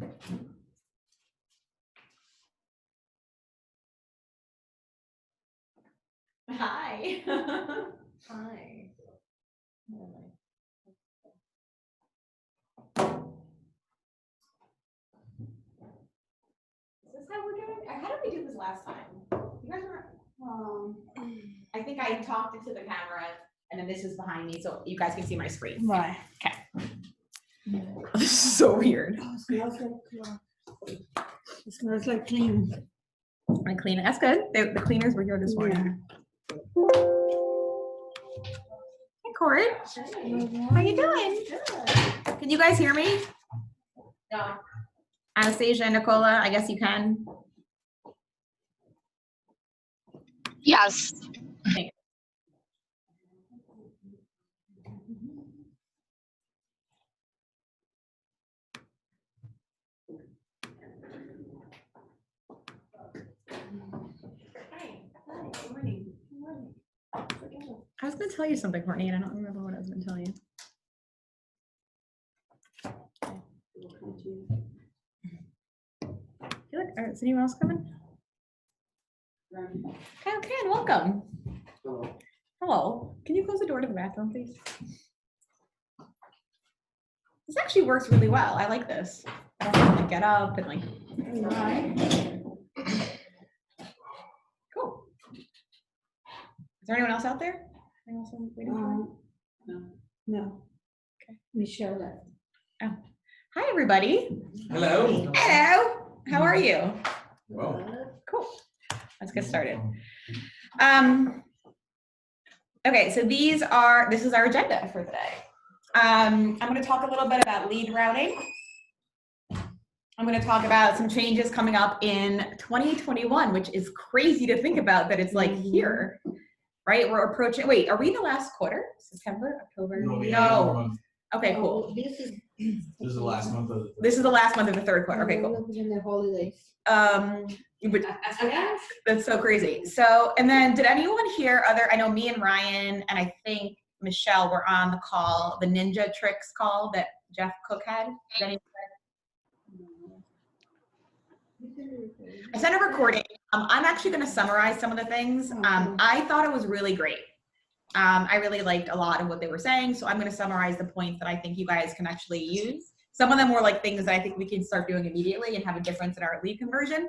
Hi. Hi. Is this how we're doing? How did we do this last time? You guys were, I think I talked into the camera and then this is behind me so you guys can see my screen. Right. Okay. This is so weird. Oh, it smells like clean. I clean it. That's good. The cleaners were here this morning. Hey, Court. How you doing? Good. Can you guys hear me? No. Anastasia and Nicola, I guess you can. Yes. Good morning. I was going to tell you something, Courtney, and I don't remember what I was going to tell you. Is anyone else coming? Okay, and welcome. Hello. Hello. Can you close the door to the bathroom, please? This actually works really well. I like this. I don't have to get up and like. Cool. Is there anyone else out there? Anyone else waiting for? No. Okay. Michelle left. Oh. Hi, everybody. Hello. Hello. How are you? Well. Cool. Let's get started. Okay, so this is our agenda for today. I'm going to talk a little bit about lead routing. I'm going to talk about some changes coming up in 2021, which is crazy to think about that it's like here, right? We're approaching, wait, are we in the last quarter? September, October? No. Okay, cool. This is This is the last month of the. This is the last month of the third quarter. Okay, cool. In the holidays. But that's so crazy. So, and then did anyone hear I know me and Ryan and I think Michelle were on the call, the Ninja Tricks call that Jeff Cook had. Did anyone? I sent a recording. I'm actually going to summarize some of the things. I thought it was really great. I really liked a lot of what they were saying, so I'm going to summarize the points that I think you guys can actually use. Some of them were like things that I think we can start doing immediately and have a difference in our lead conversion.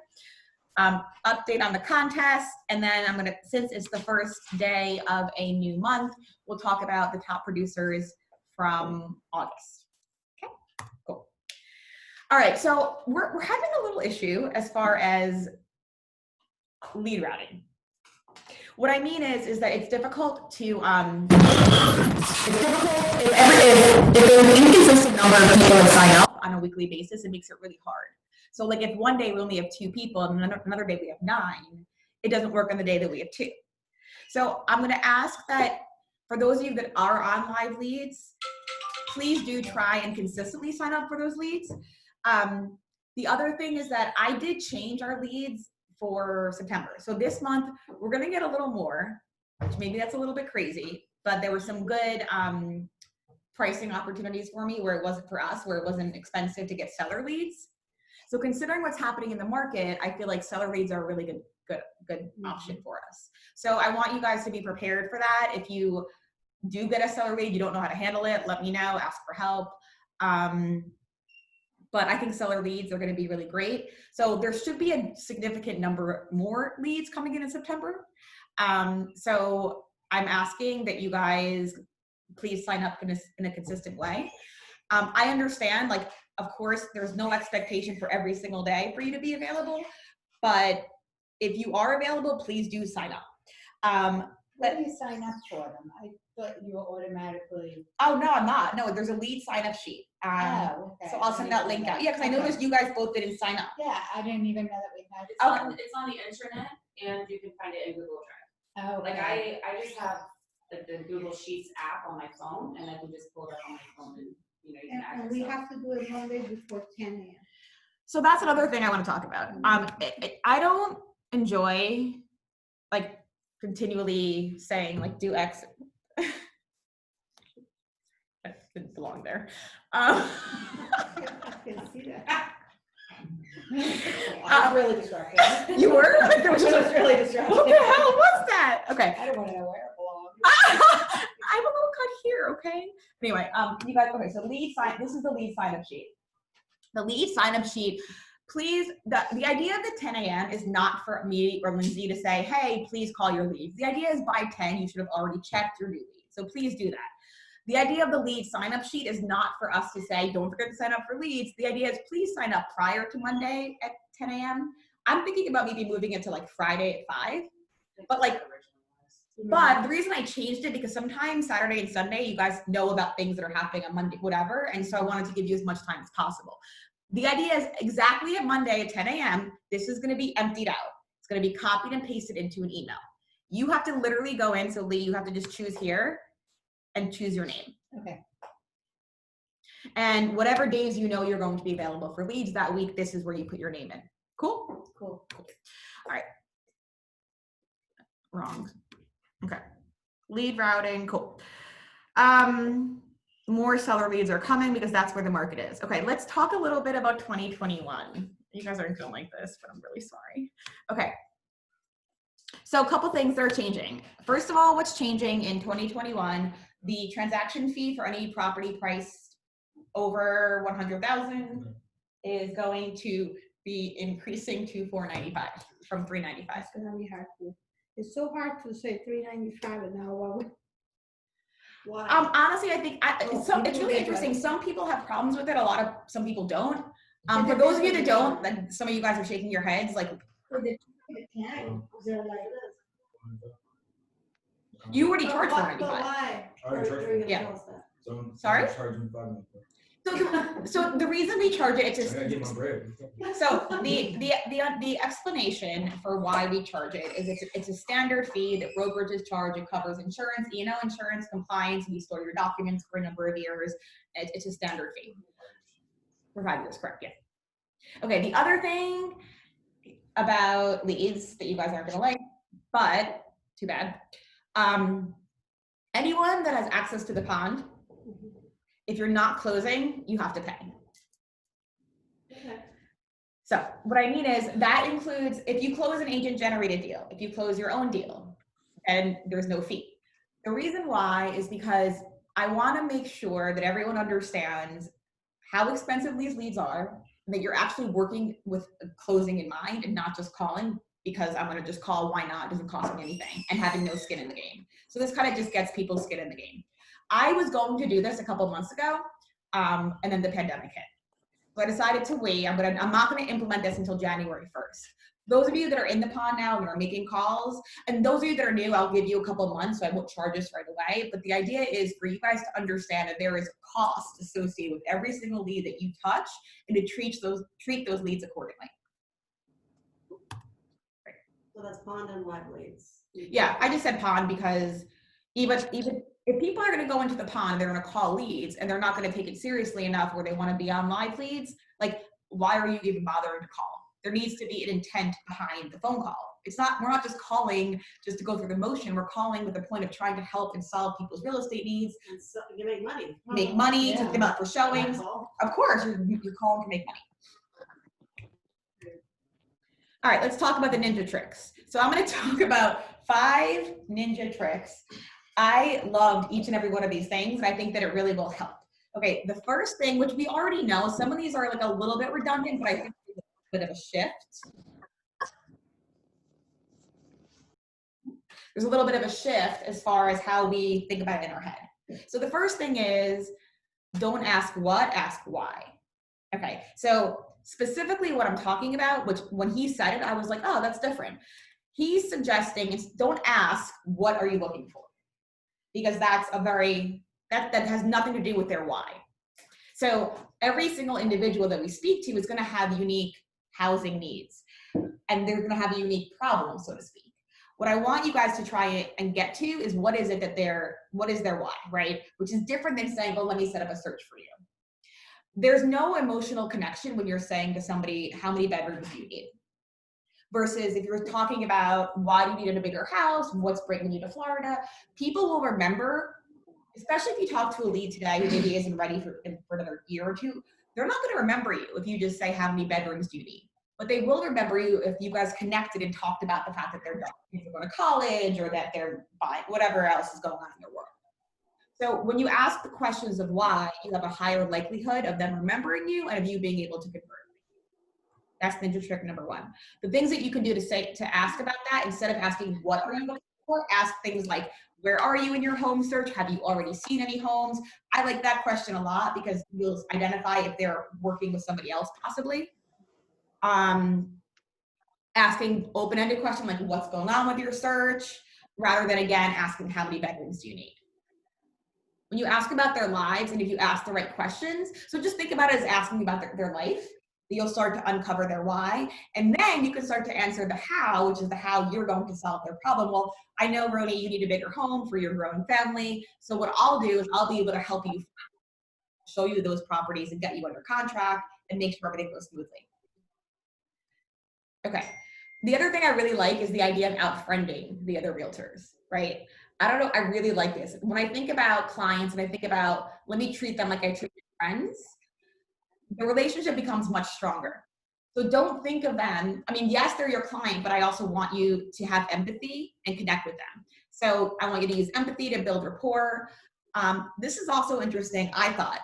Update on the contest, and then I'm going to, since it's the first day of a new month, we'll talk about the top producers from August. Okay, cool. All right, so we're having a little issue as far as lead routing. What I mean is that it's difficult to, if there's an inconsistent number of people that sign up on a weekly basis, it makes it really hard. So like if one day we only have 2 people and another day we have 9, it doesn't work on the day that we have 2. So I'm gonna ask that for those of you that are on live leads, please do try and consistently sign up for those leads. The other thing is that I did change our leads for September. So this month, we're gonna get a little more, which maybe that's a little bit crazy, but there were some good pricing opportunities for me where it wasn't for us, where it wasn't expensive to get seller leads. So considering what's happening in the market, I feel like seller leads are a really good option for us. So I want you guys to be prepared for that. If you do get a seller lead, you don't know how to handle it, let me know, ask for help. But I think seller leads are going to be really great. So there should be a significant number more leads coming in September. So I'm asking that you guys please sign up in a consistent way. I understand, like, of course, there's no expectation for every single day for you to be available, but if you are available, please do sign up. What do you sign up for them? I thought you were automatically. Oh, no, I'm not. No, there's a lead sign up sheet. Okay. So I'll send that link out. Yeah, because I noticed you guys both didn't sign up. Yeah, I didn't even know that we had it. It's on the internet, and you can find it in Google Drive. Oh, Like I just have the Google Sheets app on my phone, and I can just pull it up on my phone, and you can access And we it. have to do it Monday before 10 a.m. So that's another thing I want to talk about. I don't enjoy like continually saying like do X. That didn't belong there. I can see that. I was really distracted. You were? Like, there was I just was really distracted. what the hell was that? Okay. I don't want to know where it belongs. I have a little cut here, okay? Anyway, you guys, okay, so this is the lead sign-up sheet. The lead sign-up sheet, please, the idea of the 10 a.m. is not for me or Lindsay to say, hey, please call your leads. The idea is by 10, you should have already checked your new leads. So please do that. The idea of the lead sign-up sheet is not for us to say, don't forget to sign up for leads. The idea is please sign up prior to Monday at 10 a.m. I'm thinking about maybe moving it to like Friday at 5. But like, but the reason I changed it because sometimes Saturday and Sunday, you guys know about things that are happening on Monday, whatever. And so I wanted to give you as much time as possible. The idea is exactly at Monday at 10 a.m., this is going to be emptied out. It's going to be copied and pasted into an email. You have to literally go in. So Lee, you have to just choose here and choose your name. Okay. And whatever days you know you're going to be available for leads that week, this is where you put your name in. Cool? Cool. All right. Wrong. Okay. Lead routing, cool. More seller leads are coming because that's where the market is. Okay, let's talk a little bit about 2021. You guys aren't gonna like this, but I'm really sorry. Okay. So a couple things that are changing. First of all, what's changing in 2021, the transaction fee for any property priced over 100,000 is going to be increasing to $495 from $395. It's gonna be hard to, it's so hard to say $395 and now what would, why? Honestly, I think it's really interesting. Some people have problems with it. Some people don't. For those of you that don't, like some of you guys are shaking your heads, like For the time, they're like you already charged But $495. why? I already charged for it. Yeah. So I'm Sorry? charging 5 minutes. So the reason we charge it, I it's gotta get my just bread. so the explanation for why we charge it is it's a standard fee that brokerages charge. It covers insurance, E&O insurance, compliance. We store your documents for a number of years. It's a standard fee. For 5 years, correct? Yeah. Okay. The other thing about leads that you guys aren't gonna like, but too bad. Anyone that has access to the pond, if you're not closing, you have to pay. Okay. So what I mean is that includes if you close an agent generated deal, if you close your own deal, and there's no fee. The reason why is because I want to make sure that everyone understands how expensive these leads are, and that you're actually working with closing in mind and not just calling because I'm going to just call, why not? It doesn't cost me anything, and having no skin in the game. So this kind of just gets people's skin in the game. I was going to do this a couple months ago, and then the pandemic hit. So I decided to wait. I'm not going to implement this until January 1st. Those of you that are in the pond now and are making calls, and those of you that are new, I'll give you a couple months, so I won't charge this right away. But the idea is for you guys to understand that there is a cost associated with every single lead that you touch, and to treat those leads accordingly. So that's pond and live leads. Yeah, I just said pond because even if people are going to go into the pond, they're going to call leads, and they're not going to take it seriously enough where they want to be on live leads. Like, why are you even bothering to call? There needs to be an intent behind the phone call. We're not just calling just to go through the motion. We're calling with the point of trying to help and solve people's real estate needs. And so you make money. Make money, Yeah. take them out for showings. Of course, you're calling to make money. All right, let's talk about the ninja tricks. So I'm going to talk about 5 ninja tricks. I loved each and every one of these things, and I think that it really will help. Okay, the first thing, which we already know, some of these are like a little bit redundant, but I think there's a bit of a shift. There's a little bit of a shift as far as how we think about it in our head. So the first thing is, don't ask what, ask why. Okay, so specifically what I'm talking about, which when he said it, I was like, oh, that's different. He's suggesting is don't ask, what are you looking for? Because that's that has nothing to do with their why. So every single individual that we speak to is going to have unique housing needs, and they're going to have a unique problem, so to speak. What I want you guys to try and get to is what is their why, right? Which is different than saying, oh, let me set up a search for you. There's no emotional connection when you're saying to somebody, how many bedrooms do you need? Versus if you're talking about why do you need a bigger house, what's bringing you to Florida, people will remember, especially if you talk to a lead today who maybe isn't ready for another year or two, they're not going to remember you if you just say, how many bedrooms do you need? but they will remember you if you guys connected and talked about the fact that they're going to college or that they're buying whatever else is going on in their world. So when you ask the questions of why, you have a higher likelihood of them remembering you and of you being able to convert. That's ninja trick number one. The things that you can do to ask about that, instead of asking what are you looking for, ask things like, where are you in your home search? Have you already seen any homes? I like that question a lot because you'll identify if they're working with somebody else possibly. Asking open-ended question like what's going on with your search, rather than again asking how many bedrooms do you need. When you ask about their lives and if you ask the right questions, so just think about it as asking about their life, you'll start to uncover their why, and then you can start to answer the how, which is the how you're going to solve their problem. Well, I know, Roni, you need a bigger home for your growing family, so what I'll do is I'll be able to help you, show you those properties and get you under contract and make sure everything goes smoothly. Okay, the other thing I really like is the idea of outfriending the other realtors, right? I don't know, I really like this. When I think about clients and I think about, let me treat them like I treat friends, the relationship becomes much stronger. So don't think of them, I mean, yes, they're your client, but I also want you to have empathy and connect with them. So I want you to use empathy to build rapport. This is also interesting, I thought.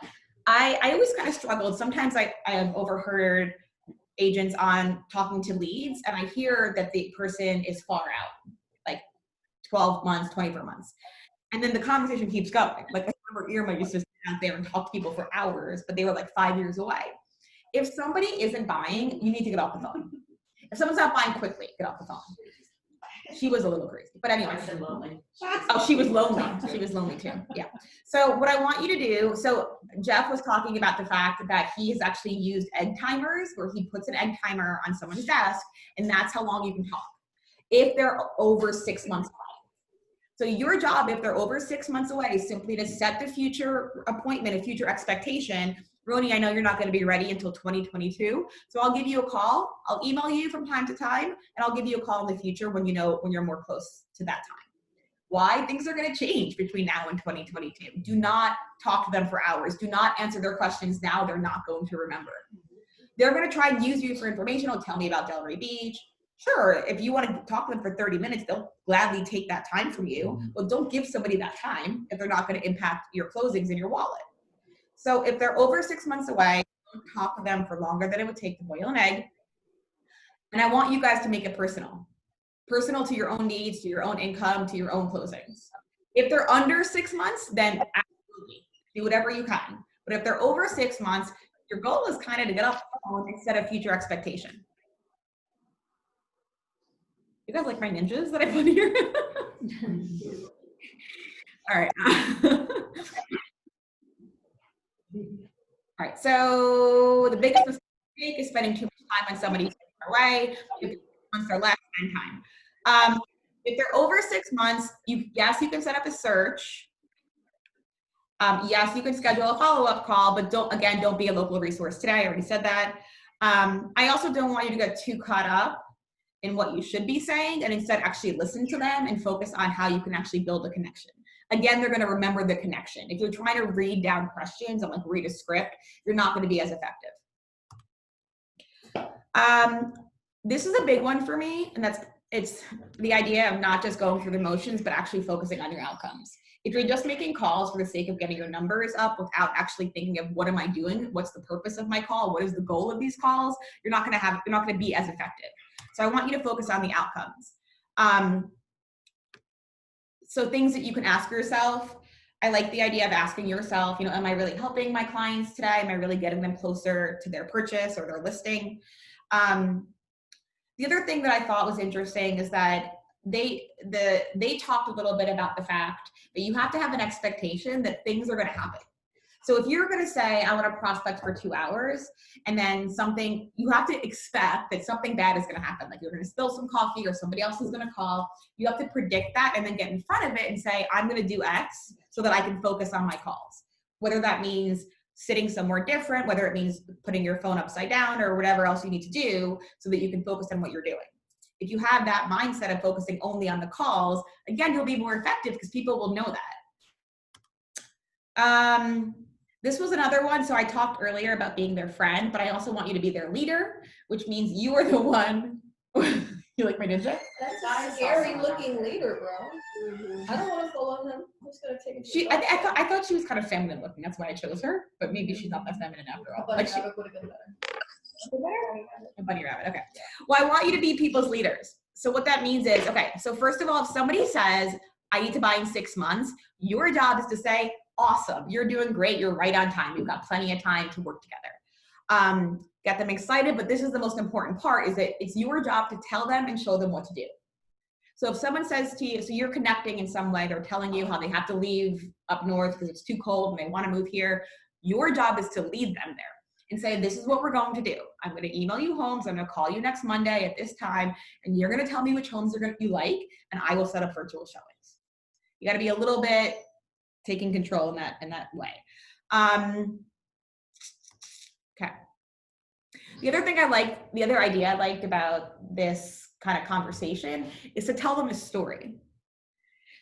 I always kind of struggled. Sometimes I have overheard agents on talking to leads and I hear that the person is far out, like 12 months, 24 months. And then the conversation keeps going. Like I remember Irma used to sit out there and talk to people for hours, but they were like 5 years away. If somebody isn't buying, you need to get off the phone. If someone's not buying quickly, get off the phone. She was a little crazy, but anyway. Oh, she was lonely. She was lonely too, yeah. So what I want you to do, so Jeff was talking about the fact that he has actually used egg timers where he puts an egg timer on someone's desk and that's how long you can talk. If they're over 6 months away. So your job, if they're over 6 months away, is simply to set the future appointment, a future expectation. Roni, I know you're not going to be ready until 2022, so I'll give you a call. I'll email you from time to time, and I'll give you a call in the future when you're more close to that time. Why? Things are going to change between now and 2022. Do not talk to them for hours. Do not answer their questions now. They're not going to remember. They're going to try and use you for information. They'll tell me about Delray Beach. Sure, if you want to talk to them for 30 minutes, they'll gladly take that time from you. But don't give somebody that time if they're not going to impact your closings in your wallet. So if they're over 6 months away, don't talk to them for longer than it would take to boil an egg. And I want you guys to make it personal. Personal to your own needs, to your own income, to your own closings. If they're under 6 months, then absolutely do whatever you can. But if they're over 6 months, your goal is kind of to get off the phone and set a future expectation. You guys like my ninjas that I put here? All right. All right, so the biggest mistake is spending too much time on somebody who's far away. If months or less, spend time. If they're over 6 months, yes, you can set up a search. Yes, you can schedule a follow-up call, but don't be a local resource today. I already said that. I also don't want you to get too caught up in what you should be saying and instead actually listen to them and focus on how you can actually build a connection. Again, they're going to remember the connection. If you're trying to read down questions and like read a script, you're not going to be as effective. This is a big one for me, and it's the idea of not just going through the motions, but actually focusing on your outcomes. If you're just making calls for the sake of getting your numbers up without actually thinking of what am I doing, what's the purpose of my call, what is the goal of these calls, you're not going to be as effective. So I want you to focus on the outcomes. So things that you can ask yourself. I like the idea of asking yourself, am I really helping my clients today? Am I really getting them closer to their purchase or their listing? The other thing that I thought was interesting is that they talked a little bit about the fact that you have to have an expectation that things are going to happen. So if you're going to say, I want to prospect for 2 hours, and then you have to expect that something bad is going to happen. Like you're going to spill some coffee or somebody else is going to call. You have to predict that and then get in front of it and say, I'm going to do X so that I can focus on my calls. Whether that means sitting somewhere different, whether it means putting your phone upside down or whatever else you need to do so that you can focus on what you're doing. If you have that mindset of focusing only on the calls, again, you'll be more effective because people will know that. This was another one. So I talked earlier about being their friend, but I also want you to be their leader, which means you are the one. You like my ninja? That's I a saw scary someone looking after. leader, bro. I don't want to follow him. I'm just gonna take it. She, I thought she was kind of feminine looking. That's why I chose her, but maybe she's not that feminine after all. Like she, would have been better. a bunny rabbit. Okay. Well, I want you to be people's leaders. So what that means is, okay, so first of all, if somebody says, I need to buy in 6 months, your job is to say, awesome, you're doing great, you're right on time, you've got plenty of time to work together. Get them excited, but this is the most important part, is that it's your job to tell them and show them what to do. So if someone says to you, so you're connecting in some way, they're telling you how they have to leave up north because it's too cold and they want to move here, your job is to lead them there and say, this is what we're going to do. I'm going to email you homes, I'm going to call you next Monday at this time, and you're going to tell me which homes you like, and I will set up virtual showings. You got to be a little bit taking control in that way. Okay. The other idea I liked about this kind of conversation is to tell them a story.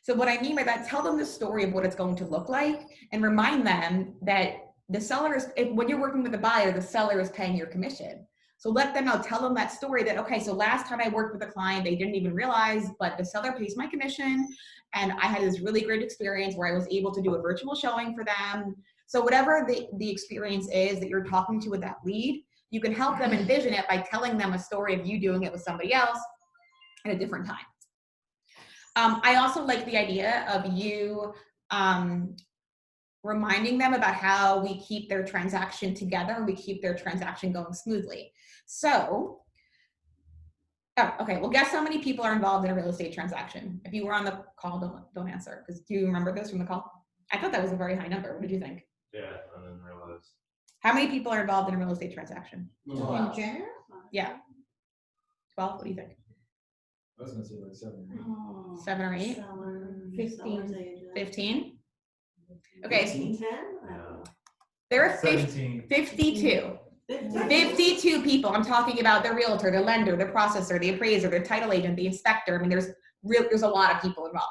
So what I mean by that, tell them the story of what it's going to look like and remind them that the seller is, when you're working with a buyer, the seller is paying your commission. So let them know, tell them that story that, okay, so last time I worked with a client, they didn't even realize, but the seller pays my commission. And I had this really great experience where I was able to do a virtual showing for them. So whatever the experience is that you're talking to with that lead, you can help them envision it by telling them a story of you doing it with somebody else at a different time. I also like the idea of you reminding them about how we keep their transaction together, we keep their transaction going smoothly. So, okay, well, guess how many people are involved in a real estate transaction? If you were on the call, don't answer, because do you remember this from the call? I thought that was a very high number. What did you think? Yeah, I didn't realize. How many people are involved in a real estate transaction? In general? Yeah. 12, what do you think? I was gonna say like 7 or 8. Oh, 7 or 8? 15. 15? Okay, 15? Yeah. there are 17. 52. 52 people. I'm talking about the realtor, the lender, the processor, the appraiser, the title agent, the inspector. I mean, there's a lot of people involved.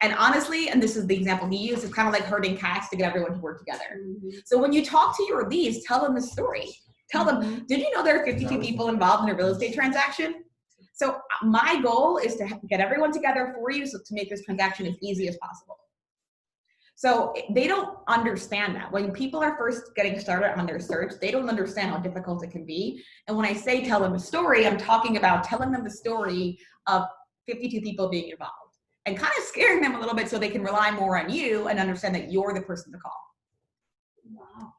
And honestly, and this is the example he used, it's kind of like herding cats to get everyone to work together. So when you talk to your leads, tell them the story. Tell them, did you know there are 52 people involved in a real estate transaction? So my goal is to get everyone together for you, so to make this transaction as easy as possible. So they don't understand that. When people are first getting started on their search, they don't understand how difficult it can be. And when I say tell them a story, I'm talking about telling them the story of 52 people being involved and kind of scaring them a little bit so they can rely more on you and understand that you're the person to call. Wow.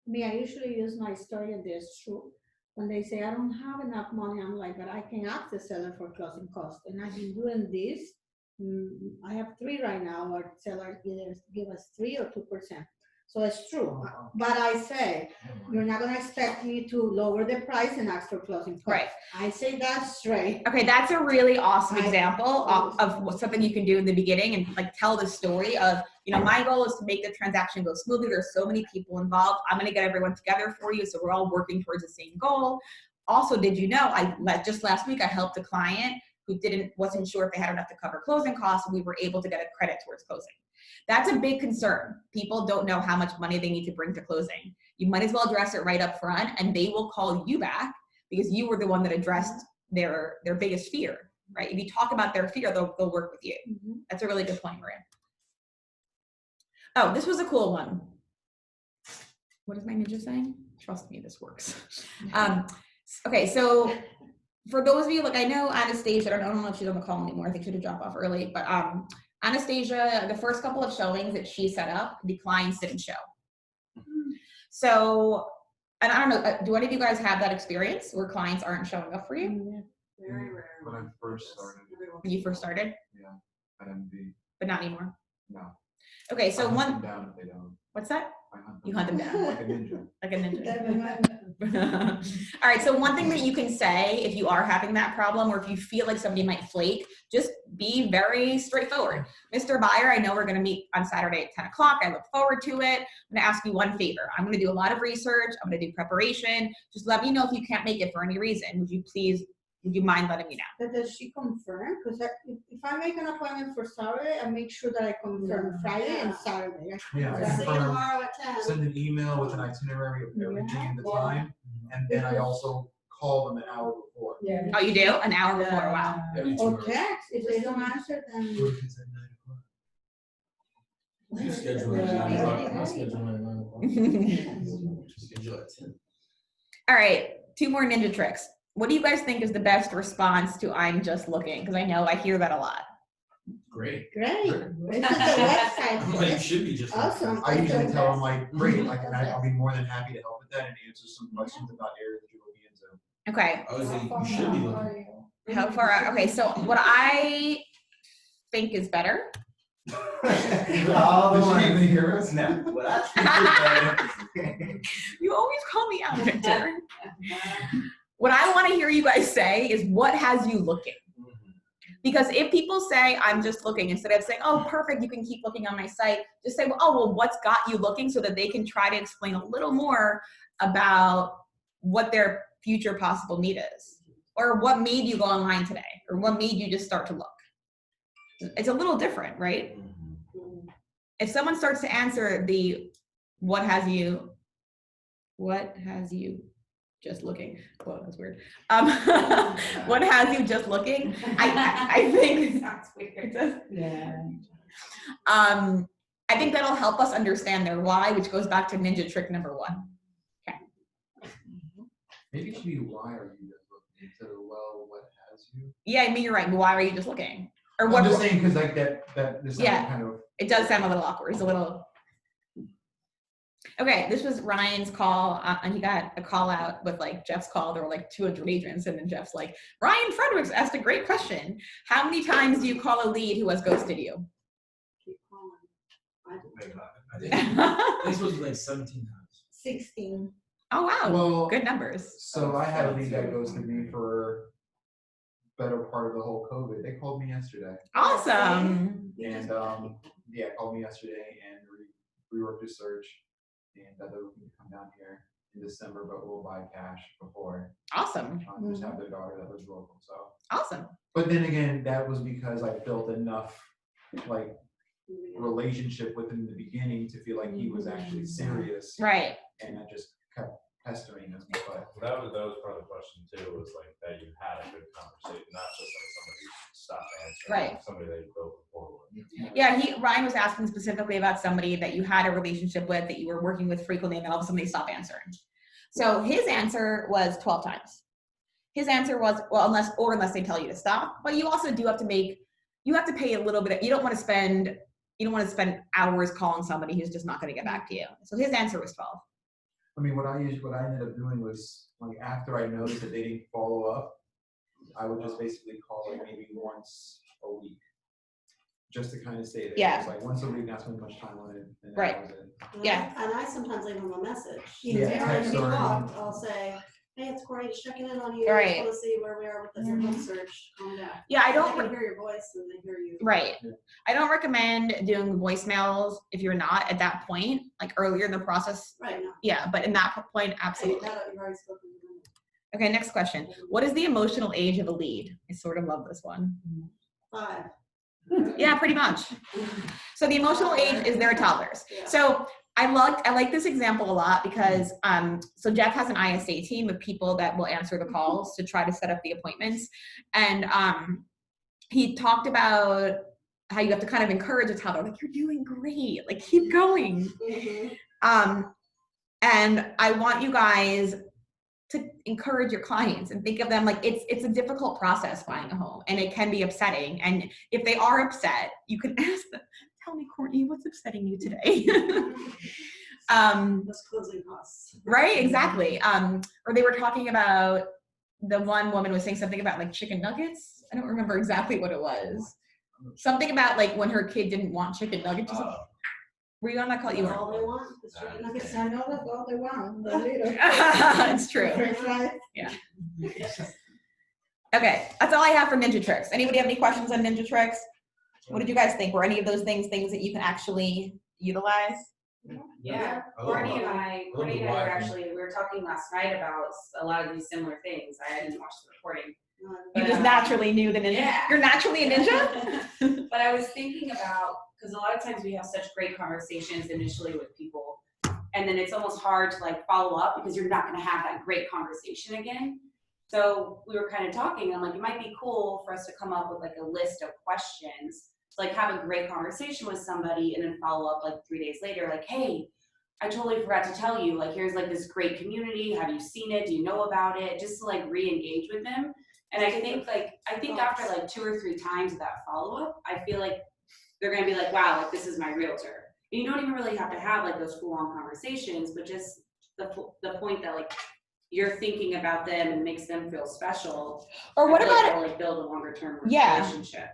Me, I usually use my story, and this true. When they say I don't have enough money, I'm like, but I can ask the seller for closing costs. And I've been doing this. I have 3 right now. Our seller either give us 3 or 2%. So it's true. But I say, you're not going to expect me to lower the price and ask for closing costs. Right. I say that straight. Okay, that's a really awesome example of something you can do in the beginning and like tell the story of, you know, my goal is to make the transaction go smoothly. There's so many people involved. I'm going to get everyone together for you, so we're all working towards the same goal. Also, did you know, just last week I helped a client who wasn't sure if they had enough to cover closing costs, and we were able to get a credit towards closing. That's a big concern. People don't know how much money they need to bring to closing. You might as well address it right up front, and they will call you back because you were the one that addressed their biggest fear, right? If you talk about their fear, they'll work with you. That's a really good point, Maria. Oh, this was a cool one. What is my ninja saying? Trust me, this works. Okay, so for those of you, like I know Anastasia, I don't know if she's on the call anymore. I think she had to drop off early, but Anastasia, the first couple of showings that she set up, the clients didn't show. So, and I don't know, do any of you guys have that experience where clients aren't showing up for you? Very rare. When I first started, When you first started, yeah, at MD, but not anymore? no. Okay, so I hunt them down if they don't. What's that? I hunt them You hunt them down. like a ninja. Like a ninja. All right, so one thing that you can say if you are having that problem or if you feel like somebody might flake, just be very straightforward. Mr. Buyer, I know we're gonna meet on Saturday at 10 o'clock. I look forward to it. I'm gonna ask you one favor. I'm gonna do a lot of research. I'm gonna do preparation. Just let me know if you can't make it for any reason. Would you mind letting me know? But does she confirm? Because if if I make an appointment for Saturday, I make sure that I confirm Friday and Saturday. Yeah, Yeah. See you confirm, tomorrow at 10. send an email with an itinerary of everything and the Yeah. time, and then I also call them an hour before. Yeah. Oh, you do? An hour before, wow. Every 2 Or hours. text, if they don't answer, What then. if it's at 9 o'clock? You schedule it at 9 o'clock, I'll schedule it at 9 o'clock. Schedule it at 10. All right, 2 more ninja tricks. What do you guys think is the best response to "I'm just looking"? Because I know I hear that a lot. Great. Great. This is the website. I'm like, you should be just. Awesome. I usually tell them like, great, like, and I'll be more than happy to help with that and answer some questions about areas that you're looking into. Okay, I was like, you should be looking. how far out? Okay, so what I think is better. Did she even hear us? No. What I You always call me out, Victor. What I want to hear you guys say is, what has you looking? Because if people say, "I'm just looking," instead of saying, "Oh, perfect, you can keep looking on my site," just say, well, what's got you looking, so that they can try to explain a little more about what their future possible need is, or what made you go online today, or what made you just start to look. It's a little different, right? If someone starts to answer the what has you just looking, whoa, that's weird. What has you just looking? I think Sounds weird. Yeah. I think that'll help us understand their why, which goes back to ninja trick number 1. Maybe it should be why are you just looking instead of well, what has you? Yeah, I mean, you're right. Why are you just looking? Or I'm what? just saying because like that this Yeah. kind of. It does sound a little awkward. It's a little. Okay, this was Ryan's call, and he got a call out with like Jeff's call. There were like 200 agents, and then Jeff's like, "Ryan Fredericks asked a great question. How many times do you call a lead who has ghosted you?" Keep calling. I think it's supposed to be like 17 times. 16. Oh wow, Well, good numbers. So I had a lead that ghosted me for better part of the whole COVID. They called me yesterday, Awesome. and yeah, called me yesterday and reworked the search, and they're looking to come down here in December, but we'll buy cash before. Awesome. Just have their daughter that lives local. So, Awesome. but then again, that was because I built enough like relationship with him in the beginning to feel like he was actually serious, Right. and I just kept pestering him. But That was part of the question too, was like that you had a good conversation, not just like somebody stopped answering, Right. somebody that you built rapport with. Yeah, Ryan was asking specifically about somebody that you had a relationship with, that you were working with frequently, and then all of a sudden they stopped answering. So his answer was 12 times. His answer was, well, unless they tell you to stop. But you also do have to pay a little bit. You don't want to spend hours calling somebody who's just not going to get back to you. So his answer was 12. I mean, what I ended up doing was like after I noticed that they didn't follow up, I would just basically call like maybe once a week, just to kind of say that. Yeah. It's like once a week, not spend much time on it. And that Right. was it. Yeah. And I sometimes leave them a message. Yeah, And text if you or block, anything. I'll say, hey, it's Courtney, just checking in on you. Right. Just want to see where we are with your home search. Calm down. Yeah, I I don't. can hear your voice and they hear you. Right. I don't recommend doing voicemails if you're not at that point, like earlier in the process. Right now. Yeah, but in that point, absolutely. Now that you've already spoken to them. Okay, next question. What is the emotional age of a lead? I sort of love this one. 5. Yeah, pretty much. So the emotional age is their toddlers. Yeah. So I like this example a lot because so Jeff has an ISA team of people that will answer the calls to try to set up the appointments. And he talked about how you have to kind of encourage a toddler, like, you're doing great, like keep going. And I want you guys to encourage your clients and think of them like it's a difficult process buying a home, and it can be upsetting. And if they are upset, you can ask them, tell me, Courtney, what's upsetting you today? Those closing costs. Right, exactly. Or they were talking about, the one woman was saying something about like chicken nuggets. I don't remember exactly what it was. Something about like when her kid didn't want chicken nuggets. Were you on that call? You That's were. all they want. is chicken nuggets. I know that's all they want. The little. It's true. French fries. Yeah. Okay, that's all I have for ninja tricks. Anybody have any questions on ninja tricks? What did you guys think? Were any of those things that you can actually utilize? Yeah, I Courtney love and the I why. were actually, we were talking last night about a lot of these similar things. I didn't watch the recording. You just naturally knew the ninja. Yeah. You're naturally a ninja? But I was thinking about, because a lot of times we have such great conversations initially with people, and then it's almost hard to like follow up because you're not gonna have that great conversation again. So we were kind of talking, I'm like, it might be cool for us to come up with like a list of questions, to like have a great conversation with somebody and then follow up like 3 days later, like, hey, I totally forgot to tell you, like, here's like this great community, have you seen it, do you know about it, just to like re-engage with them. And I think after like 2 or 3 times of that follow-up, I feel like they're gonna be like, wow, like this is my realtor. And you don't even really have to have like those full-on conversations, but just the point that like you're thinking about them and makes them feel special. Or what I feel like about that'll, like build a longer term Yeah. relationship.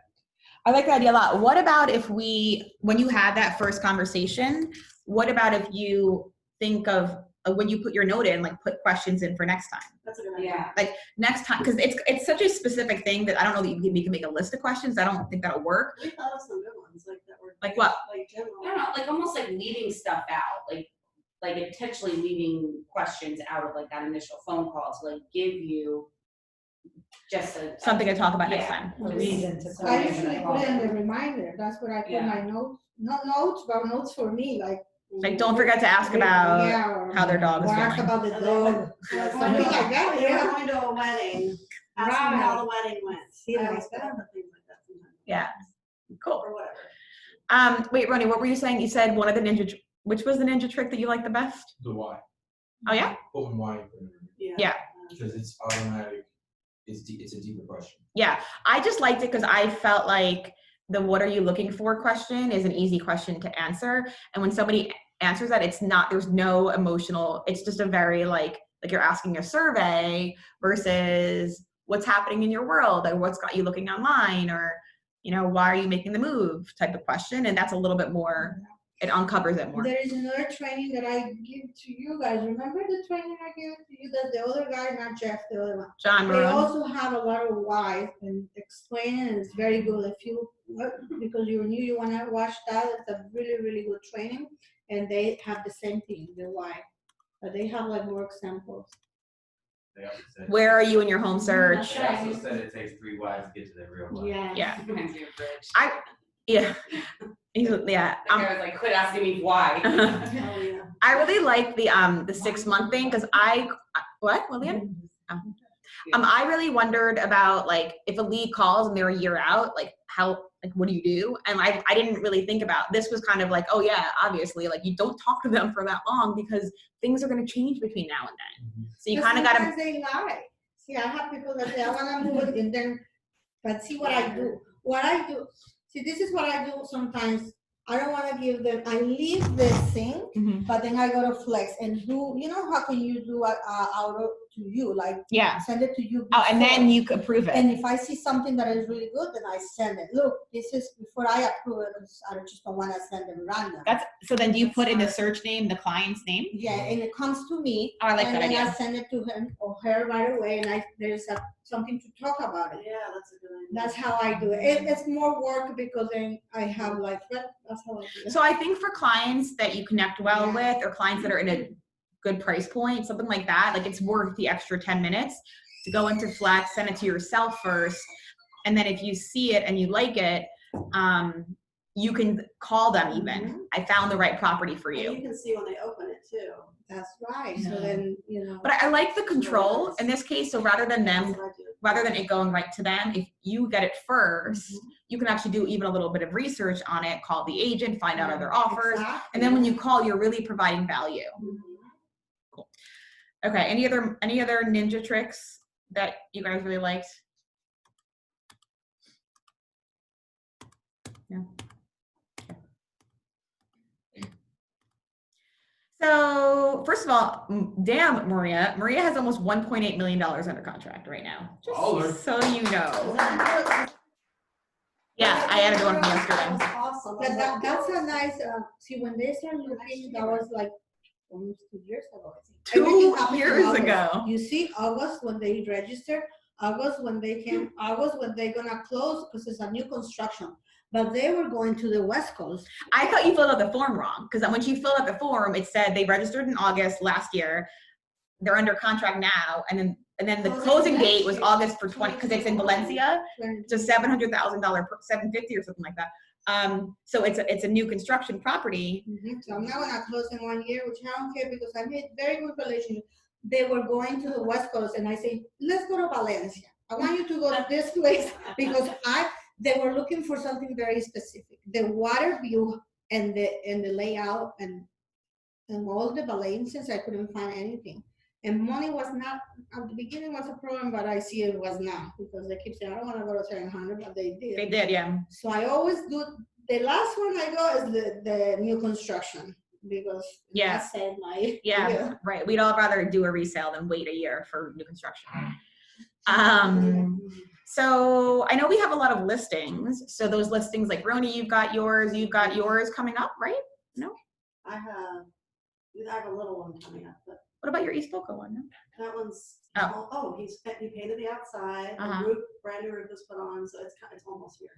I like that idea a lot. What about if when you had that first conversation, what about if you think of when you put your note in, like put questions in for next time? That's a good idea. Yeah. Like next time, because it's such a specific thing that I don't know that you can make a list of questions. I don't think that'll work. We thought of some good ones, like that were. Like what? Like general. I don't know, like almost like leaving stuff out, like intentionally leaving questions out of like that initial phone call to like give you just Something to talk about next Yeah. time. A reason to call. I usually put it in the reminder, that's what I put Yeah. my notes, not notes, but notes for me, Like don't forget to ask about Yeah, or how their dog is or ask feeling. about the And dog, then something like that, When you're yeah. going to a wedding, ask them how the wedding went. See, I like always that. put things like that sometimes. Yeah. Cool. Or whatever. Wait, Ronnie, what were you saying? You said one of the which was the ninja trick that you liked the best? The why. Oh yeah? Put why in front of it. Yeah. Because it's automatic, it's a deeper question. Yeah, I just liked it because I felt like the "what are you looking for" question is an easy question to answer, and when somebody answers that, there's no emotional. It's just a very like you're asking a survey versus what's happening in your world, or what's got you looking online, or why are you making the move type of question, and that's a little bit more. It uncovers it more. There is another training that I give to you guys. Remember the training I gave to you that the other guy, not Jeff, the other one. John They Maroon. also have a lot of why and explain, and it's very good. If you, because you're new, you want to watch that, it's a really, really good training. And they have the same thing, the why. But they have like more examples. They also said- Where are you in your home search? They also said it takes 3 wives to get to the real one. Yeah. Yeah. Reminds me of Bridge. Yeah. Yeah. That guy was like, quit asking me why. Oh, yeah. I really like the 6 month thing because what, Lillian? Oh. I really wondered about like if a lead calls and they're a year out, like what do you do? And I didn't really think about this. Was kind of like, oh yeah, obviously, like you don't talk to them for that long because things are going to change between now and then. So you kind of got to. Sometimes they lie. See, I have people that say I want to move, and then, but see what I do. What I do. See, this is what I do sometimes. I don't want to give them. I leave the thing, but then I go to Flex and do. How can you do auto to you, like send it to you. Oh, and before. then you could approve it. And if I see something that is really good, then I send it. Look, this is before I approve it. 'Cause I just don't want to send them random. So then do you put in the search name the client's name? Yeah, and it comes to me. Oh, I like and that then idea. I send it to him or her right away, and there's something to talk about it. Yeah, that's a good idea. That's how I do it. It's more work because then I have like that's how I do it. So I think for clients that you connect well Yeah. with, or clients that are in a good price point, something like that, like it's worth the extra 10 minutes to go into Flex, send it to yourself first, and then if you see it and you like it, you can call them even. I found the right property for And you. you can see when they open it too. That's right. So then But I like the control in this case. So rather than That's what I do. rather than it going right to them, if you get it first, you can actually do even a little bit of research on it, call the agent, find out other offers. Exactly. And then when you call, you're really providing value. Cool. Okay, any other ninja tricks that you guys really liked? No? Okay. So first of all, damn, Maria has almost $1.8 million under contract right now. Just so you know. Yeah, I added one from yesterday. That's awesome. That's a nice, see, when they started looking, that was like almost 2 years ago, I think. 2 Everything happened in years August. ago. You see, August when they registered, August when they came, August when they're gonna close, because it's a new construction. But they were going to the West Coast. I thought you filled out the form wrong, because when you filled out the form, it said they registered in August last year. They're under contract now, and then And then the Closing closing next date was year. August for 20, because it's in Valencia. It's a $700,000, $750 or something like that. So it's a new construction property. So I'm not gonna close in 1 year, which I don't care because I made very good relationship. They were going to the West Coast and I say, let's go to Valencia. I want you to go to this place because they were looking for something very specific. The water view and the layout and all the Valencians, I couldn't find anything. And money was not, at the beginning was a problem, but I see it was not because they keep saying, I don't want to go to 700, but they did. They did, yeah. So I always do, the last one I go is the new construction because Yeah. that saved my Yeah, right. We'd all rather do a resale than wait a year for new construction. So I know we have a lot of listings. So those listings, like Roni, you've got yours coming up, right? No? I have a little one coming up, but What about your East Boca one? No? that one's, Oh. he painted the outside, Uh-huh. the roof, brand new roof was put on, so it's almost here.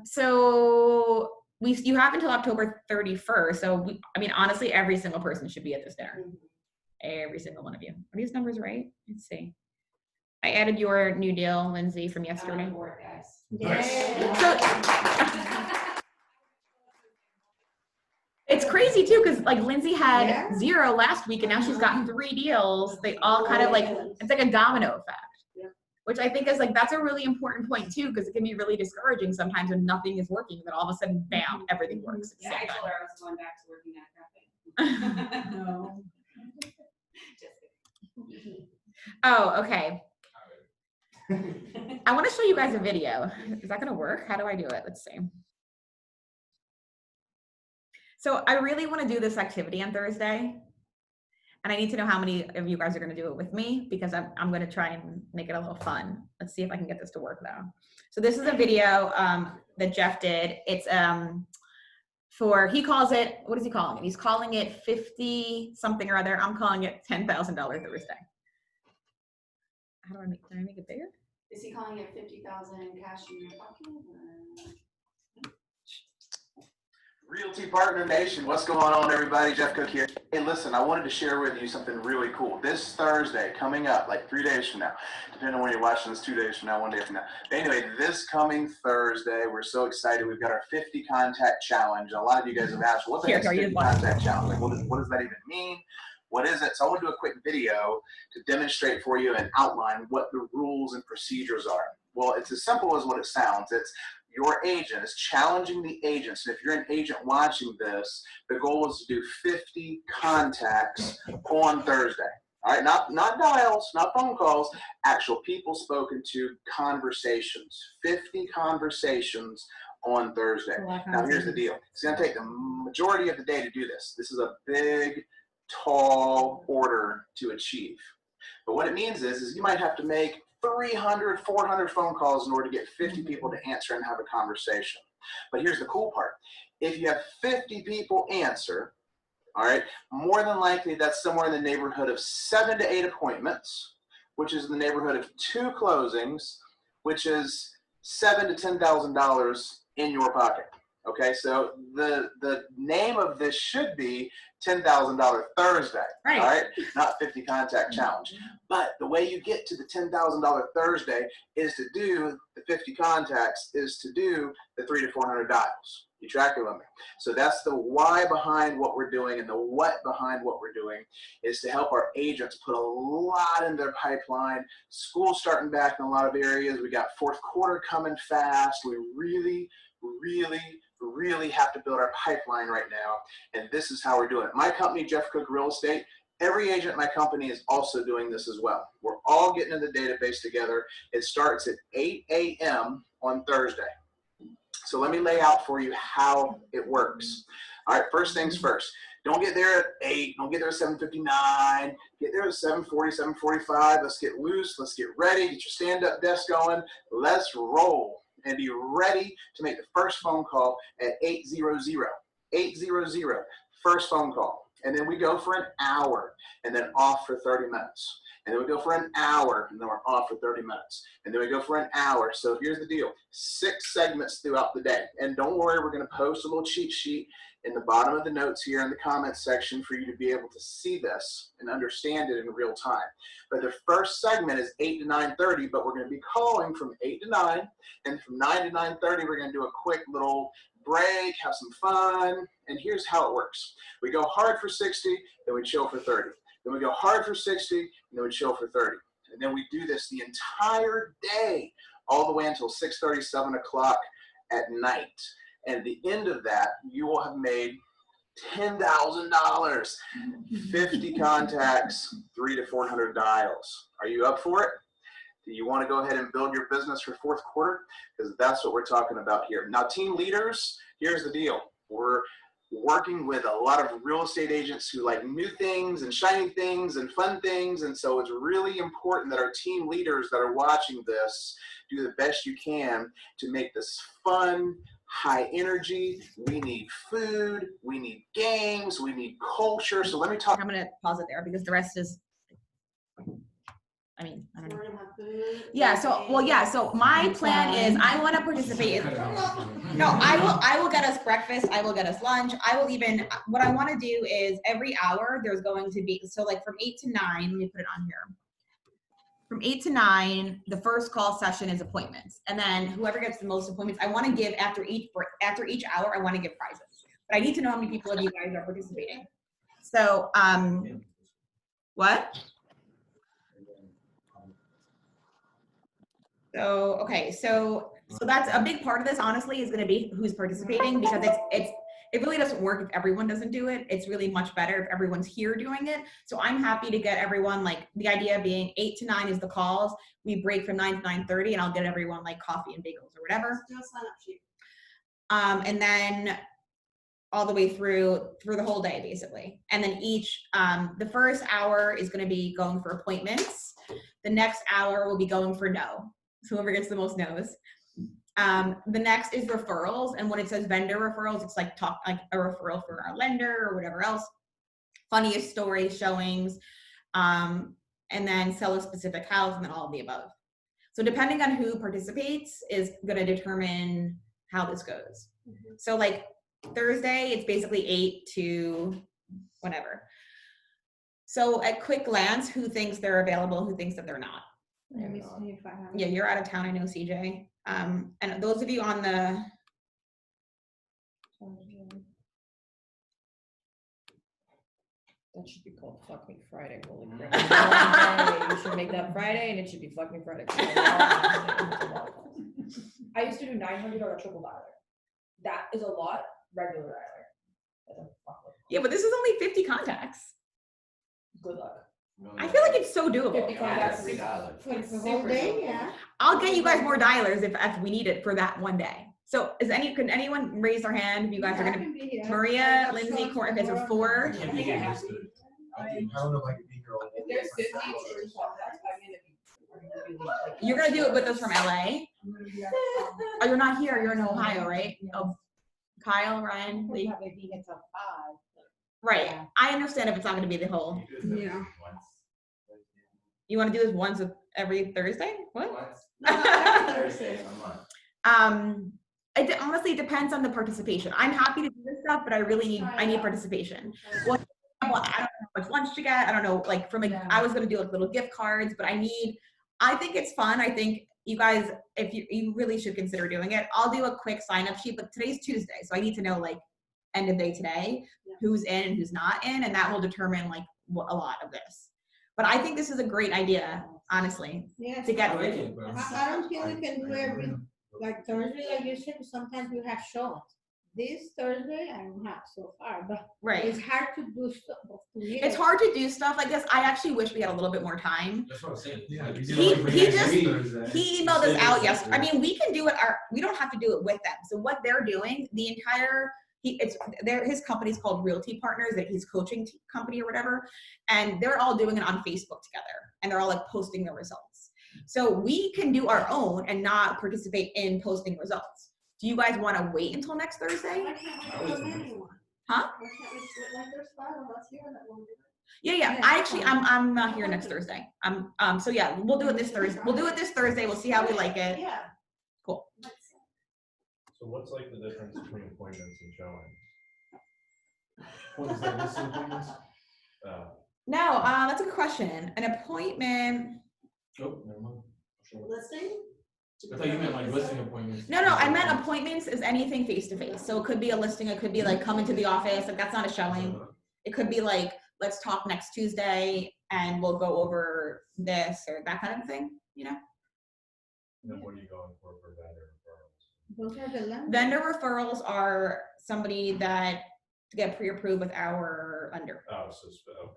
So you have until October 31st. So honestly, every single person should be at this dinner. Every single one of you. Are these numbers right? Let's see. I added your new deal, Lindsay, from yesterday. It's crazy too, because like Lindsay had 0 last week and now she's gotten 3 deals. They all kind of like, it's like a domino effect. Which I think is like, that's a really important point too, because it can be really discouraging sometimes when nothing is working, then all of a sudden, bam, everything works. Yeah, I told her I was going back to working at a cafe. No. Just kidding. Oh, okay. I want to show you guys a video. Is that going to work? How do I do it? Let's see. So I really want to do this activity on Thursday. And I need to know how many of you guys are going to do it with me because I'm going to try and make it a little fun. Let's see if I can get this to work though. So this is a video that Jeff did. It's he calls it, what is he calling it? He's calling it 50 something or other. I'm calling it $10,000 Thursday. How do I make it bigger? Is he calling it 50,000 cash in your pocket? Realty Partner Nation, what's going on, everybody? Jeff Cook here. Hey, listen, I wanted to share with you something really cool. This Thursday, coming up, like 3 days from now, depending on when you're watching this, 2 days from now, 1 day from now. But anyway, this coming Thursday, we're so excited. We've got our 50 contact challenge. A lot of you guys have asked, what the heck is 50 contact challenge? Like, what does that even mean? What is it? So I want to do a quick video to demonstrate for you and outline what the rules and procedures are. Well, it's as simple as what it sounds. It's your agent is challenging the agents. And if you're an agent watching this, the goal is to do 50 contacts on Thursday. All right, not dials, not phone calls, actual people spoken to, conversations. 50 conversations on Thursday. Now here's the deal. It's going to take the majority of the day to do this. This is a big, tall order to achieve. But what it means is you might have to make 300, 400 phone calls in order to get 50 people to answer and have a conversation. But here's the cool part. If you have 50 people answer, all right, more than likely that's somewhere in the neighborhood of 7 to 8 appointments, which is in the neighborhood of 2 closings, which is $7,000 to $10,000 in your pocket. Okay, so the name of this should be $10,000 Thursday, right. All right? Not 50 contact challenge. But the way you get to the $10,000 Thursday is to do the 50 contacts, is to do the 300 to 400 dials. You tracking with me? So that's the why behind what we're doing, and the what behind what we're doing is to help our agents put a lot in their pipeline. School's starting back in a lot of areas. We got fourth quarter coming fast. We really have to build our pipeline right now, and this is how we're doing it. My company, Jeff Cook Real Estate, every agent in my company is also doing this as well. We're all getting in the database together. It starts at 8 a.m. on Thursday. So let me lay out for you how it works. All right, first things first. Don't get there at 8, don't get there at 7:59, get there at 7:40, 7:45. Let's get loose, let's get ready, get your stand-up desk going, let's roll. And be ready to make the first phone call at 800. 800, first phone call. And then we go for an hour and then off for 30 minutes. And then we go for an hour, and then we're off for 30 minutes. And then we go for an hour. So here's the deal, 6 segments throughout the day. And don't worry, we're gonna post a little cheat sheet in the bottom of the notes here in the comments section for you to be able to see this and understand it in real time. But the first segment is 8 to 9:30, but we're gonna be calling from 8 to 9, and from 9 to 9:30, we're gonna do a quick little break, have some fun, and here's how it works. We go hard for 60, then we chill for 30. Then we go hard for 60, and then we chill for 30. And then we do this the entire day, all the way until 6:30, 7 o'clock at night. And at the end of that, you will have made $10,000, 50 contacts, 300 to 400 dials. Are you up for it? Do you want to go ahead and build your business for fourth quarter? Because that's what we're talking about here. Now, team leaders, here's the deal. We're working with a lot of real estate agents who like new things and shiny things and fun things. And so it's really important that our team leaders that are watching this do the best you can to make this fun, high energy. We need food, we need games, we need culture. So let me talk. I'm gonna pause it there because the rest is, I don't know. Yeah, so my plan is I want to participate. No, I will get us breakfast, I will get us lunch. I will even, what I want to do is every hour there's going to be, so like from 8 to 9, let me put it on here. From 8 to 9, the first call session is appointments. And then whoever gets the most appointments, I want to give after each hour, I want to give prizes. But I need to know how many people of you guys are participating. So, what? So, okay, so that's a big part of this, honestly, is going to be who's participating, because it really doesn't work if everyone doesn't do it. It's really much better if everyone's here doing it. So I'm happy to get everyone, like the idea being 8 to 9 is the calls. We break from 9 to 9:30 and I'll get everyone like coffee and bagels or whatever. Do a sign up sheet. And then all the way through the whole day, basically. And then the first hour is going to be going for appointments. The next hour will be going for no. So whoever gets the most no's. The next is referrals, and when it says vendor referrals, it's like a referral for our lender or whatever else. Funniest stories, showings, and then sell a specific house, and then all of the above. So depending on who participates is going to determine how this goes. Mm-hmm. So like Thursday, it's basically 8 to whatever. So at quick glance, who thinks they're available, who thinks that they're not? Let me see if I have. Yeah, you're out of town, I know, CJ. And those of you on the That should be called Fuck Me Friday. Holy crap. You should make that Friday and it should be Fuck Me Friday. I used to do 900 or a triple dialer. That is a lot, regular dialer. Yeah, but this is only 50 contacts. Good luck. I feel like it's so doable. 50 contacts. For the whole day, yeah. I'll get you guys more dialers if we need it for that one day. So can anyone raise their hand if you guys are gonna? Maria, Lindsay, Courtney, okay, so 4. I don't know if I can be here all day. If there's 50 contacts, You're gonna do it with us from LA? Oh, you're not here, you're in Ohio, right? Oh, Kyle, Ryan, Lee. Probably be here till 5. Right, Yeah. I understand if it's not gonna be the whole. Yeah. You wanna do this once every Thursday? What? Thursday a month. It honestly depends on the participation. I'm happy to do this stuff, but I really need participation. Well, I don't know how much lunch to get. I don't know, like I was gonna do like little gift cards, but I think it's fun. I think you guys, if you really should consider doing it. I'll do a quick sign up sheet, but today's Tuesday, so I need to know like end of day today, who's in and who's not in, and that will determine like a lot of this. But I think this is a great idea, honestly, Yes. to get. I don't think we can do every, like Thursday, like you said, sometimes we have shows. This Thursday, I don't have so far, but Right. it's hard to do stuff. It's hard to do stuff like this. I actually wish we had a little bit more time. That's what I'm saying. Yeah, He emailed us out yesterday. I mean, we can do it. We don't have to do it with them. So what they're doing, the entire his company's called Realty Partners, that his coaching company or whatever, and they're all doing it on Facebook together, and they're all like posting their results. So we can do our own and not participate in posting results. Do you guys want to wait until next Thursday? Huh? Yeah. I actually, I'm not here next Thursday. So yeah, we'll do it this Thursday. We'll see how we like it. Yeah. Cool. So what's like the difference between appointments and showings? What is that, listing appointments? No, that's a good question. An appointment. Oh, never mind. Sure. Listing? I thought you meant like listing appointments. No, I meant appointments is anything face to face. So it could be a listing. It could be like come into the office. Like that's not a showing. It could be like, let's talk next Tuesday and we'll go over this or that kind of thing, you know? And then what are you going for vendor referrals? Those are the lenders. Vendor referrals are somebody that to get pre-approved with our under. Oh, so, okay.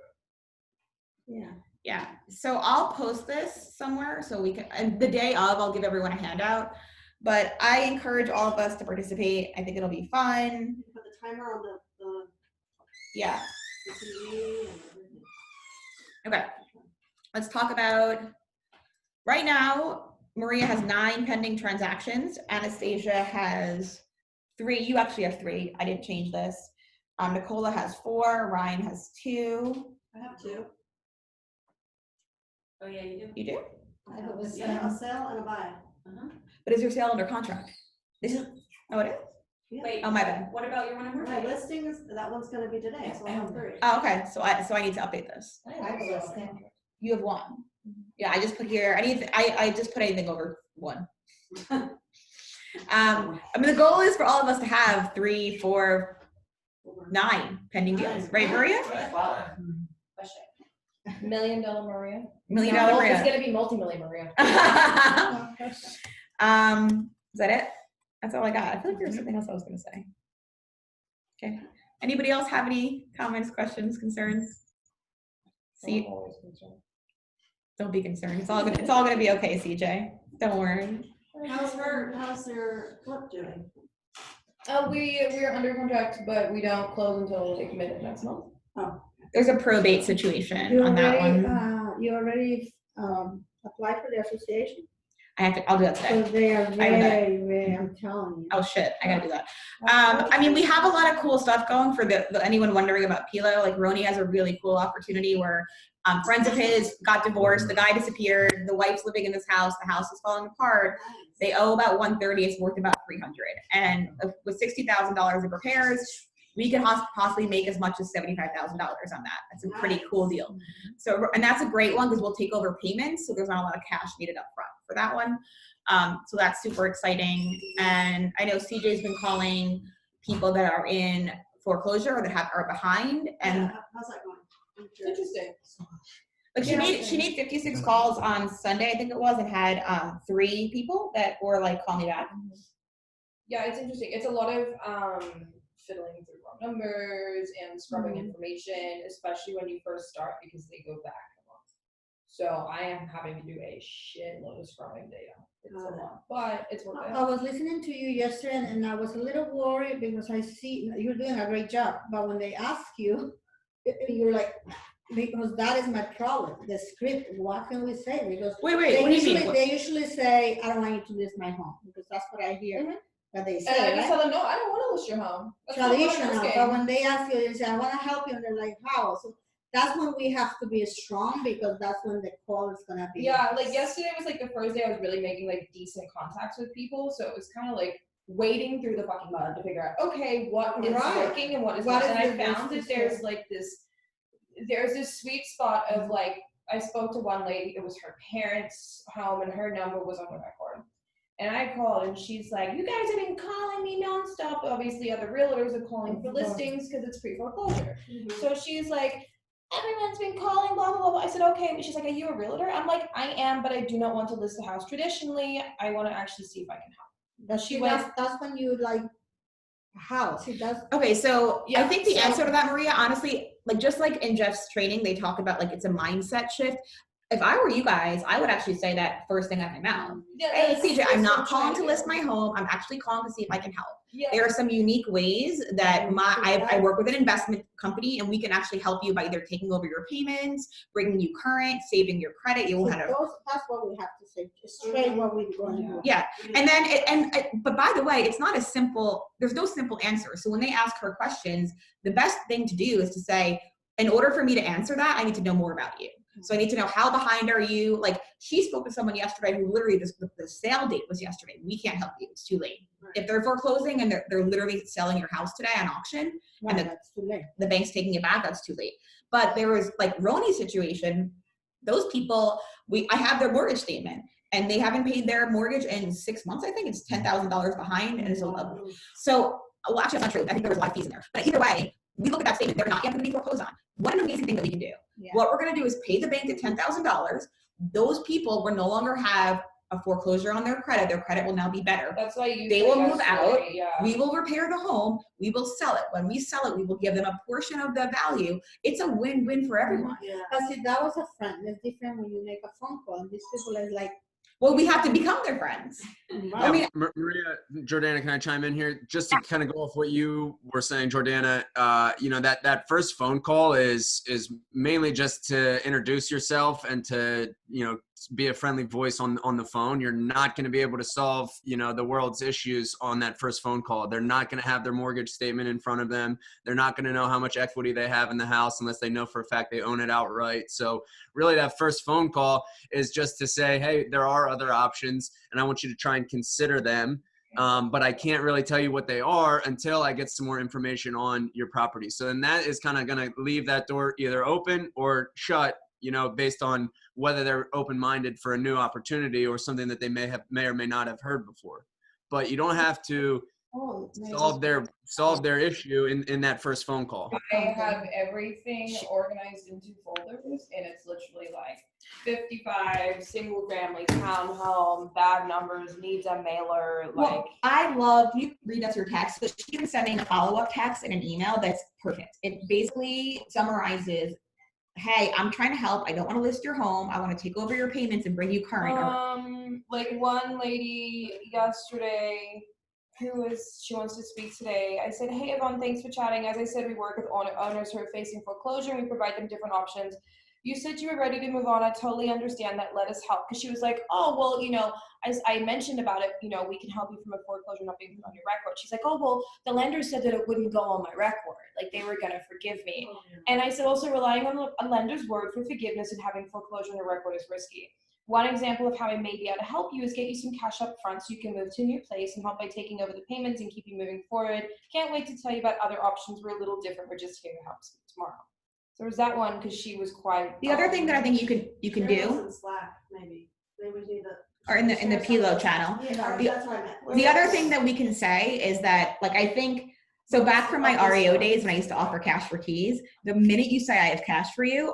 Yeah. Yeah, so I'll post this somewhere so we can, and the day of, I'll give everyone a handout. But I encourage all of us to participate. I think it'll be fun. You put the timer on the Yeah. TV and everything. Okay. Let's talk about, right now, Maria has 9 pending transactions. Anastasia has 3. You actually have 3. I didn't change this. Nicola has 4. Ryan has 2. I have 2. Oh, yeah, you do. You do? I have a Yeah, a sale and a buy. But is your sale under contract? This is, oh, it is? Yeah. Wait, Oh, my bad. what about your one number? My listings, that one's gonna be today, so I have 3. Oh, okay. So I need to update this. I have a listing. You have 1. Yeah, I just put here, I just put anything over 1. I mean, the goal is for all of us to have 3, 4, 9 pending deals, right, Maria? $1 million Maria. $1 million No, Maria. It's gonna be multi-million Maria. Is that it? That's all I got. I feel like there was something else I was gonna say. Okay. Anybody else have any comments, questions, concerns? See, I'm always concerned. don't be concerned. It's all gonna be okay, CJ. Don't worry. How's their flip doing? We're under contract, but we don't close until they commit next month. Oh. There's a probate situation You on that already, one. you already applied for the association? I'll do that today. So they are I gotta do that. very, I'm telling you. Oh shit, I gotta do that. I mean, we have a lot of cool stuff going for the anyone wondering about Pilo. Like Roni has a really cool opportunity where friends of his got divorced, the guy disappeared, the wife's living in this house, the house is falling apart. They owe about $130, it's worth about $300. And with $60,000 of repairs, we could possibly make as much as $75,000 on that. That's a pretty cool deal. So, and that's a great one because we'll take over payments, so there's not a lot of cash needed up front for that one. So that's super exciting. And I know CJ's been calling people that are in foreclosure or that are behind. And Yeah, how's that going? It's interesting. like she made 56 calls on Sunday, I think it was, and had 3 people that were like, call me back. Yeah, it's interesting. It's a lot of fiddling through wrong numbers and scrubbing information, especially when you first start because they go back a month. So I am having to do a shitload of scrubbing data. It's a lot, but it's worth it. I was listening to you yesterday and I was a little worried because I see you're doing a great job, but when they ask you, you're like, because that is my problem, the script, what can we say? Because Wait, what do you mean? they usually say, I don't want you to list my home, because that's what I hear that they say, And I just right? tell them, no, I don't want to list your home. That's not what I'm Traditional, asking. but when they ask you, they say, I want to help you, and they're like, how? So that's when we have to be strong, because that's when the call is gonna be. Yeah, like yesterday was like the first day I was really making like decent contacts with people, so it was kind of like wading through the fucking mud to figure out, okay, what is working and what is not. And I found that there's like there's this sweet spot of like, I spoke to one lady, it was her parents' home and her number was on the record. And I called and she's like, you guys have been calling me nonstop. Obviously other realtors are calling for listings because it's pre-foreclosure. So she's like, everyone's been calling, blah, blah, blah. I said, okay. She's like, are you a realtor? I'm like, I am, but I do not want to list the house traditionally. I want to actually see if I can help. That's when you like house. It does. Okay, so Yeah, I think the so- answer to that, Maria, honestly, like just like in Jeff's training, they talk about like it's a mindset shift. If I were you guys, I would actually say that first thing out of my mouth. Yeah, Hey, that's- CJ, I'm that's what not calling to trying list do. my home. I'm actually calling to see if I can help. Yeah. There are some unique ways that I work with an investment company and we can actually help you by either taking over your payments, bringing you current, saving your credit. You will have That's what we have to say, straight what we're going to do. yeah. And then, but by the way, it's not as simple. There's no simple answer. So when they ask her questions, the best thing to do is to say, in order for me to answer that, I need to know more about you. So I need to know how behind are you? Like she spoke to someone yesterday who literally the sale date was yesterday. We can't help you. It's too late. Right. If they're foreclosing and they're literally selling your house today on auction and That's too late. the bank's taking it back, that's too late. But there was like Roni's situation. Those people, I have their mortgage statement and they haven't paid their mortgage in 6 months. I think it's $10,000 behind and it's so well, actually, that's not true. I think there was a lot of fees in there. But either way, we look at that statement, they're not yet going to be foreclosed on. What an amazing thing that we can do. Yeah. What we're going to do is pay the bank the $10,000. Those people will no longer have a foreclosure on their credit. Their credit will now be better. That's why you. They will move out. Yeah. We will repair the home. We will sell it. When we sell it, we will give them a portion of the value. It's a win-win for everyone. Yeah. But see, that was a friend. It's different when you make a phone call and these people are like, Well, we have to become their friends. I mean, Maria, Jordana, can I chime in here? Just to kind of go off what you were saying, Jordana, that first phone call is mainly just to introduce yourself and to, be a friendly voice on the phone. You're not going to be able to solve, the world's issues on that first phone call. They're not going to have their mortgage statement in front of them. They're not going to know how much equity they have in the house unless they know for a fact they own it outright. So really that first phone call is just to say, hey, there are other options and I want you to try and consider them. But I can't really tell you what they are until I get some more information on your property. So then that is kind of going to leave that door either open or shut, based on whether they're open-minded for a new opportunity or something that they may or may not have heard before. But you don't have to solve their issue in that first phone call. I have everything organized into folders, and it's literally like 55 single family townhome, bad numbers, needs a mailer. Well, I love, you read us your text, but she was sending a follow-up text in an email that's perfect. It basically summarizes, hey, I'm trying to help. I don't want to list your home. I want to take over your payments and bring you current. Like one lady yesterday she wants to speak today. I said, hey, Yvonne, thanks for chatting. As I said, we work with owners who are facing foreclosure and we provide them different options. You said you were ready to move on. I totally understand that. Let us help. Because she was like, oh, well, as I mentioned about it, we can help you from a foreclosure not being on your record. She's like, oh, well, the lender said that it wouldn't go on my record. Like they were going to forgive me. And I said, also relying on a lender's word for forgiveness and having foreclosure on your record is risky. One example of how I may be able to help you is get you some cash up front so you can move to a new place and help by taking over the payments and keep you moving forward. Can't wait to tell you about other options. We're a little different. We're just here to help tomorrow. So there's that one because she was quite. The other thing that I think you can do. Slack, maybe. They would do that. Or in the Pilo channel. Yeah, that's what I meant. The other thing that we can say is that, like, I think, so back from my REO days when I used to offer cash for keys, the minute you say I have cash for you,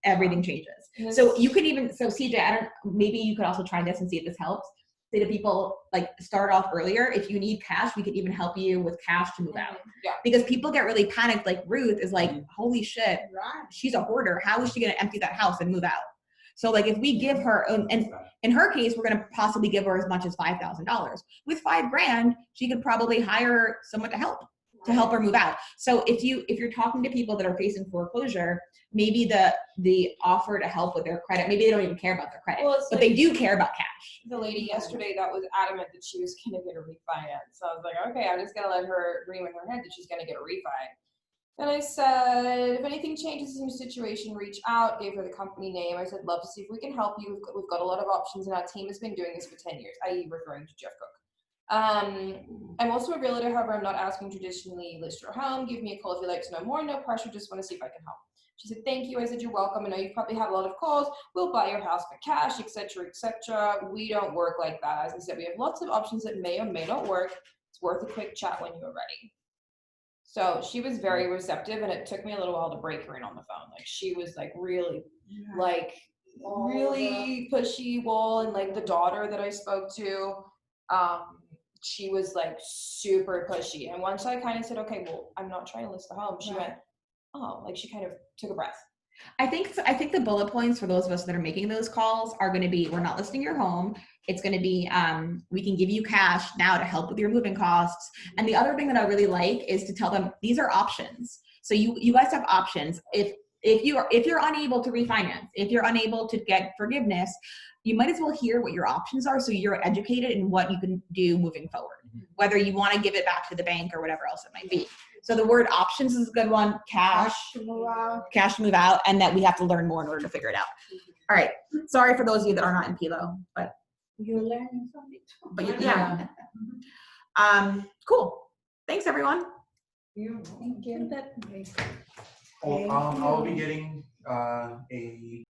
everything changes. So you could even, so CJ, maybe you could also try this and see if this helps. Say to people, like, start off earlier. If you need cash, we could even help you with cash to move out. Yeah. Because people get really panicked. Like Ruth is like, holy shit, she's a hoarder. How is she going to empty that house and move out? So like if we give her, and in her case, we're going to possibly give her as much as $5,000. With $5,000, she could probably hire someone to help her move out. So if you're talking to people that are facing foreclosure, maybe the offer to help with their credit, maybe they don't even care about their credit, but they do care about cash. The lady yesterday that was adamant that she was going to get a refinance. So I was like, okay, I'm just going to let her dream in her head that she's going to get a refi. And I said, if anything changes in your situation, reach out. Gave her the company name. I said, love to see if we can help you. We've got a lot of options, and our team has been doing this for 10 years, i.e. referring to Jeff Cook. I'm also a realtor, however, I'm not asking traditionally list your home. Give me a call if you'd like to know more. No pressure, just want to see if I can help. She said, thank you. I said, you're welcome. I know you've probably had a lot of calls. We'll buy your house for cash, etc., etc. We don't work like that. As I said, we have lots of options that may or may not work. It's worth a quick chat when you're ready. So she was very receptive, and it took me a little while to break her in on the phone. Like she was like really, really pushy wall, and like the daughter that I spoke to, she was like super pushy. And once I kind of said, okay, well, I'm not trying to list the home, she went, oh, like she kind of took a breath. I think the bullet points for those of us that are making those calls are going to be, we're not listing your home. It's going to be, we can give you cash now to help with your moving costs. And the other thing that I really like is to tell them these are options. So you guys have options. If you're unable to refinance, if you're unable to get forgiveness, you might as well hear what your options are so you're educated in what you can do moving forward, whether you want to give it back to the bank or whatever else it might be. So the word options is a good one. Cash to move out, and that we have to learn more in order to figure it out. All right. Sorry for those of you that are not in PILO, but You're learning something too. but yeah. Cool. Thanks, everyone. Thank you. I'll be getting a